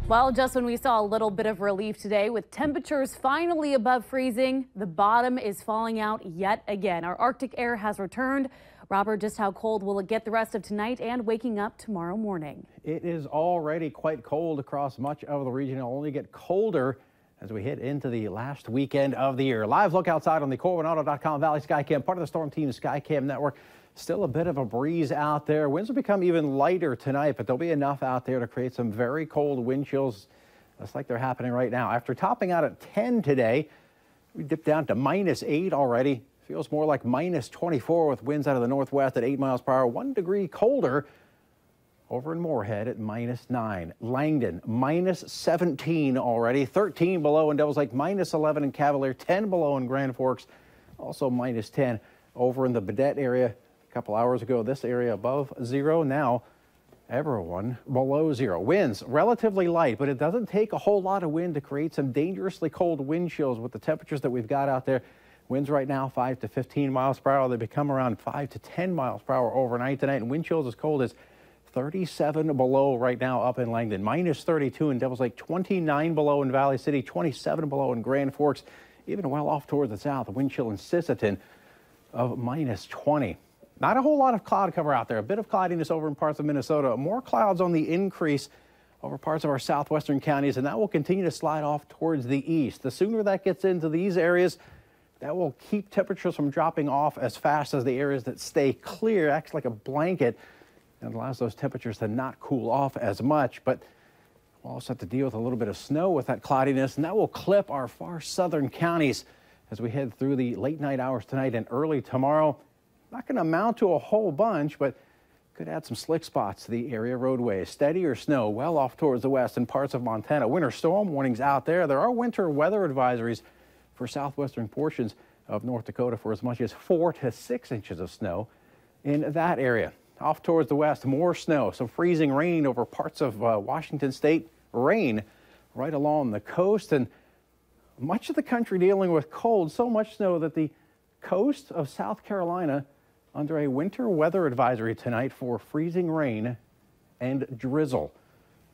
Well, just when we saw a little bit of relief today with temperatures finally above freezing, the bottom is falling out yet again. Our Arctic air has returned. Robert, just how cold will it get the rest of tonight and waking up tomorrow morning? It is already quite cold across much of the region. It'll only get colder as we head into the last weekend of the year. Live look outside on the CorwinAuto.com Valley Skycam, part of the Storm Team's Skycam network. Still a bit of a breeze out there. Winds will become even lighter tonight, but there'll be enough out there to create some very cold wind chills, just like they're happening right now. After topping out at 10 today, we dipped down to -8 already. Feels more like -24 with winds out of the northwest at 8 miles per hour. 1 degree colder over in Moorhead at -9. Langdon -17 already. 13 below in Devils Lake, -11 in Cavalier, 10 below in Grand Forks, also -10 over in the Baudette area. A couple hours ago, this area above zero. Now everyone below zero. Winds relatively light, but it doesn't take a whole lot of wind to create some dangerously cold wind chills with the temperatures that we've got out there. Winds right now 5 to 15 miles per hour. They become around 5 to 10 miles per hour overnight tonight, and wind chills as cold as 37 below right now up in Langdon, -32 in Devils Lake, 29 below in Valley City, 27 below in Grand Forks, even well off towards the south. The wind chill in Sisseton of -20. Not a whole lot of cloud cover out there. A bit of cloudiness over in parts of Minnesota. More clouds on the increase over parts of our southwestern counties, and that will continue to slide off towards the east. The sooner that gets into these areas, that will keep temperatures from dropping off as fast as the areas that stay clear. Acts like a blanket and allows those temperatures to not cool off as much. But we'll also have to deal with a little bit of snow with that cloudiness, and that will clip our far southern counties as we head through the late night hours tonight and early tomorrow. Not going to amount to a whole bunch, but could add some slick spots to the area roadways. Steadier snow well off towards the west and parts of Montana. Winter storm warnings out there. There are winter weather advisories for southwestern portions of North Dakota for as much as 4 to 6 inches of snow in that area. Off towards the west, more snow, some freezing rain over parts of Washington state. Rain right along the coast, and much of the country dealing with cold. So much snow that the coast of South Carolina under a winter weather advisory tonight for freezing rain and drizzle.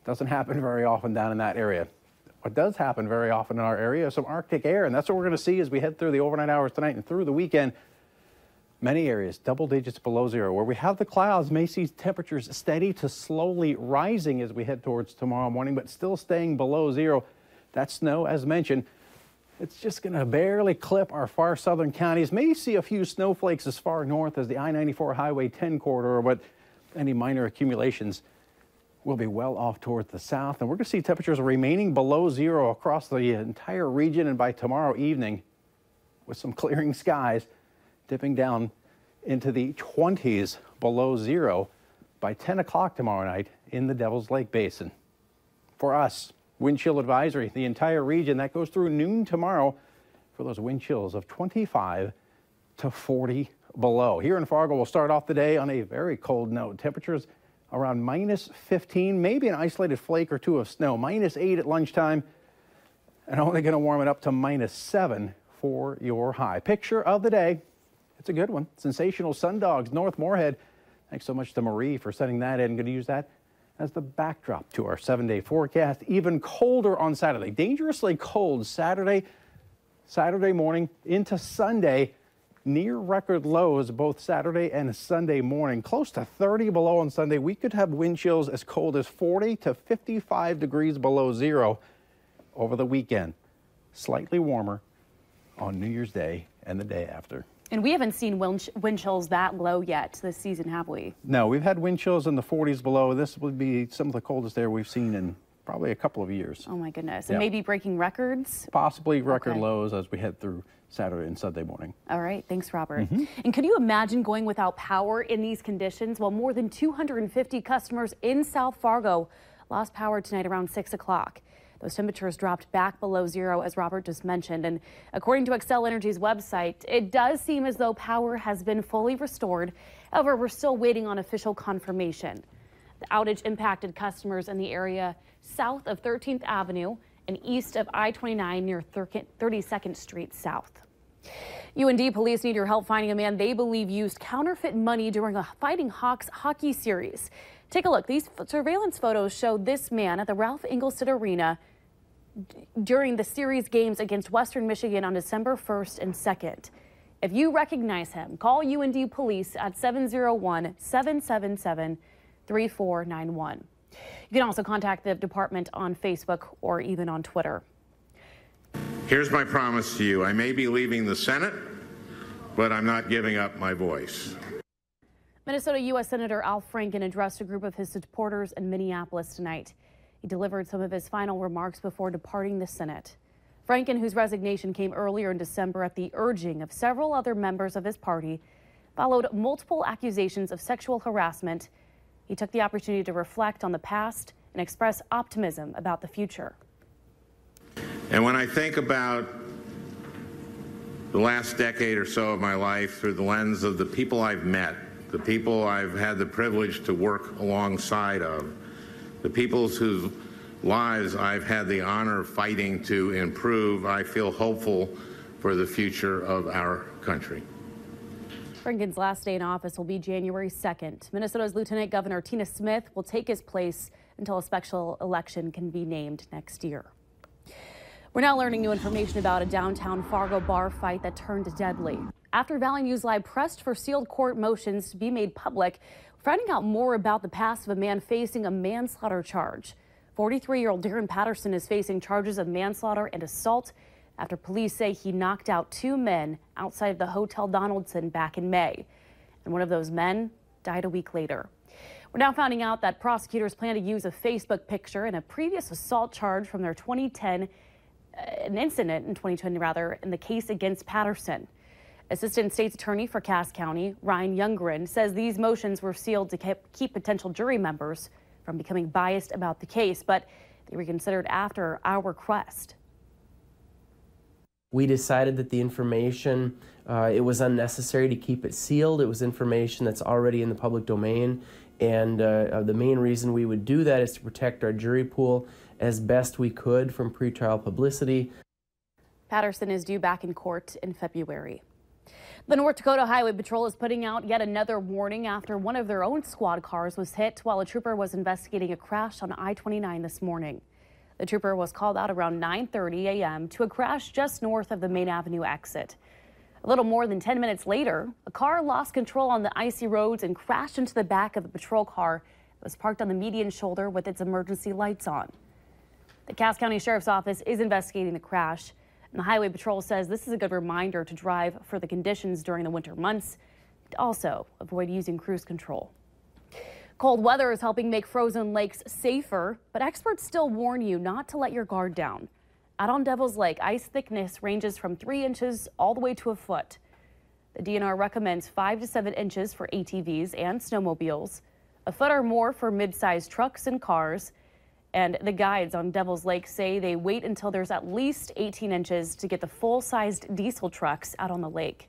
Doesn't happen very often down in that area. What does happen very often in our area is some Arctic air, and that's what we're going to see as we head through the overnight hours tonight and through the weekend. Many areas double digits below zero. Where we have the clouds, may see temperatures steady to slowly rising as we head towards tomorrow morning, but still staying below zero. That snow, as mentioned, it's just going to barely clip our far southern counties. May see a few snowflakes as far north as the I-94 Highway 10 corridor, but any minor accumulations will be well off towards the south. And we're going to see temperatures remaining below zero across the entire region, and by tomorrow evening, with some clearing skies, dipping down into the 20s below zero by 10 o'clock tomorrow night in the Devils Lake Basin. For us, wind chill advisory, the entire region, that goes through noon tomorrow for those wind chills of 25 to 40 below. Here in Fargo, we'll start off the day on a very cold note. Temperatures around -15, maybe an isolated flake or two of snow. -8 at lunchtime, and only going to warm it up to -7 for your high. Picture of the day. It's a good one. Sensational Sundogs, North Moorhead. Thanks so much to Marie for sending that in. Going to use that as the backdrop to our 7-day forecast. Even colder on Saturday. Dangerously cold Saturday morning into Sunday. Near record lows both Saturday and Sunday morning. Close to 30 below on Sunday. We could have wind chills as cold as 40 to 55 degrees below zero over the weekend. Slightly warmer on New Year's Day and the day after. And we haven't seen wind chills that low yet this season, have we? No, we've had wind chills in the 40s below. This would be some of the coldest air we've seen in probably a couple of years. Oh my goodness. And maybe breaking records? Possibly record lows as we head through Saturday and Sunday morning. All right. Thanks, Robert. And could you imagine going without power in these conditions? Well, more than 250 customers in South Fargo lost power tonight around 6 o'clock. Those temperatures dropped back below zero, as Robert just mentioned. And according to Xcel Energy's website, it does seem as though power has been fully restored. However, we're still waiting on official confirmation. The outage impacted customers in the area south of 13th Avenue and east of I-29 near 32nd Street South. UND police need your help finding a man they believe used counterfeit money during a Fighting Hawks hockey series. Take a look. These surveillance photos show this man at the Ralph Engelstad Arena during the series games against Western Michigan on December 1st and 2nd. If you recognize him, call UND Police at 701-777-3491. You can also contact the department on Facebook or even on Twitter. Here's my promise to you. I may be leaving the Senate, but I'm not giving up my voice. Minnesota U.S. Senator Al Franken addressed a group of his supporters in Minneapolis tonight. He delivered some of his final remarks before departing the Senate. Franken, whose resignation came earlier in December at the urging of several other members of his party, followed multiple accusations of sexual harassment. He took the opportunity to reflect on the past and express optimism about the future. And when I think about the last decade or so of my life through the lens of the people I've met, the people I've had the privilege to work alongside of, the people whose lives I've had the honor of fighting to improve, I feel hopeful for the future of our country. Franken's last day in office will be January 2nd. Minnesota's Lieutenant Governor Tina Smith will take his place until a special election can be named next year. We're now learning new information about a downtown Fargo bar fight that turned deadly. After Valley News Live pressed for sealed court motions to be made public, we're finding out more about the past of a man facing a manslaughter charge. 43-year-old Darren Patterson is facing charges of manslaughter and assault after police say he knocked out two men outside of the Hotel Donaldson back in May. And one of those men died a week later. We're now finding out that prosecutors plan to use a Facebook picture and a previous assault charge from their 2010 an incident in 2020 in the case against Patterson. Assistant State's Attorney for Cass County, Ryan Youngren, says these motions were sealed to keep potential jury members from becoming biased about the case, but they were reconsidered after our request. We decided that the information, it was unnecessary to keep it sealed. It was information that's already in the public domain, and the main reason we would do that is to protect our jury pool as best we could from pretrial publicity. Patterson is due back in court in February. The North Dakota Highway Patrol is putting out yet another warning after one of their own squad cars was hit while a trooper was investigating a crash on I-29 this morning. The trooper was called out around 9:30 a.m. to a crash just north of the Main Avenue exit. A little more than 10 minutes later, a car lost control on the icy roads and crashed into the back of a patrol car that was parked on the median shoulder with its emergency lights on. The Cass County Sheriff's Office is investigating the crash. And the Highway Patrol says this is a good reminder to drive for the conditions during the winter months and also avoid using cruise control. Cold weather is helping make frozen lakes safer, but experts still warn you not to let your guard down. Out on Devil's Lake, ice thickness ranges from 3 inches all the way to a foot. The DNR recommends 5 to 7 inches for ATVs and snowmobiles, a foot or more for mid-sized trucks and cars. And the guides on Devil's Lake say they wait until there's at least 18 inches to get the full-sized diesel trucks out on the lake.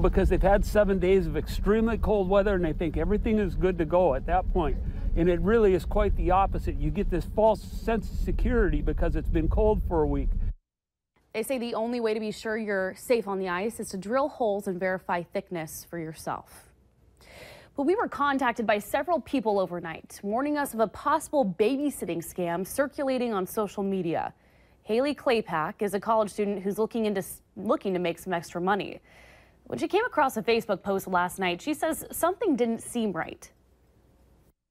Because they've had 7 days of extremely cold weather and they think everything is good to go at that point. And it really is quite the opposite. You get this false sense of security because it's been cold for a week. They say the only way to be sure you're safe on the ice is to drill holes and verify thickness for yourself. But we were contacted by several people overnight, warning us of a possible babysitting scam circulating on social media. Haley Claypack is a college student who's looking to make some extra money. When she came across a Facebook post last night, she says something didn't seem right.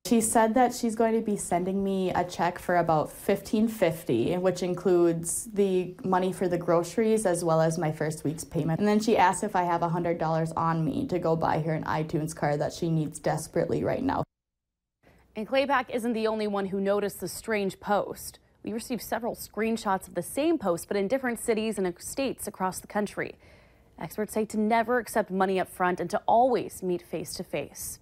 She said that she's going to be sending me a check for about $1,550, which includes the money for the groceries as well as my first week's payment. And then she asked if I have $100 on me to go buy her an iTunes card that she needs desperately right now. And Claypack isn't the only one who noticed the strange post. We received several screenshots of the same post, but in different cities and states across the country. Experts say to never accept money up front and to always meet face-to-face.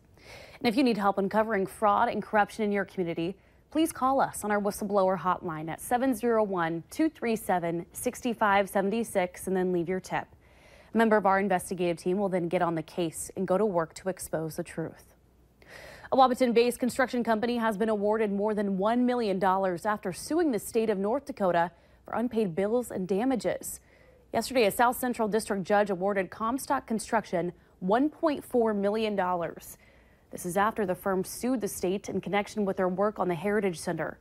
And if you need help uncovering fraud and corruption in your community, please call us on our whistleblower hotline at 701-237-6576 and then leave your tip. A member of our investigative team will then get on the case and go to work to expose the truth. A Wahpeton-based construction company has been awarded more than $1 million after suing the state of North Dakota for unpaid bills and damages. Yesterday, a South Central District judge awarded Comstock Construction $1.4 million. The This is after the firm sued the state in connection with their work on the Heritage Center.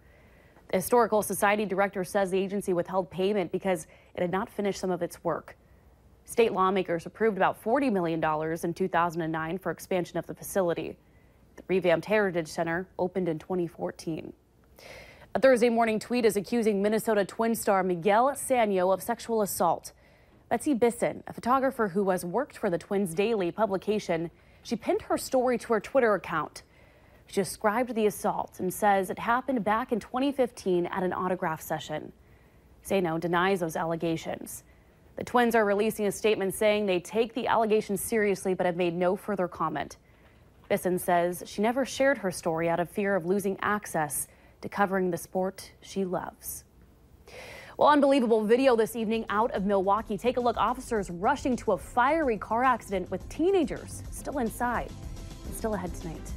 The Historical Society director says the agency withheld payment because it had not finished some of its work. State lawmakers approved about $40 million in 2009 for expansion of the facility. The revamped Heritage Center opened in 2014. A Thursday morning tweet is accusing Minnesota Twin star Miguel Sanyo of sexual assault. Betsy Bisson, a photographer who has worked for the Twins Daily publication, she pinned her story to her Twitter account. She described the assault and says it happened back in 2015 at an autograph session. Sanyo denies those allegations. The Twins are releasing a statement saying they take the allegations seriously but have made no further comment. Bisson says she never shared her story out of fear of losing access to covering the sport she loves. Well, unbelievable video this evening out of Milwaukee. Take a look. Officers rushing to a fiery car accident with teenagers still inside. It's still ahead tonight.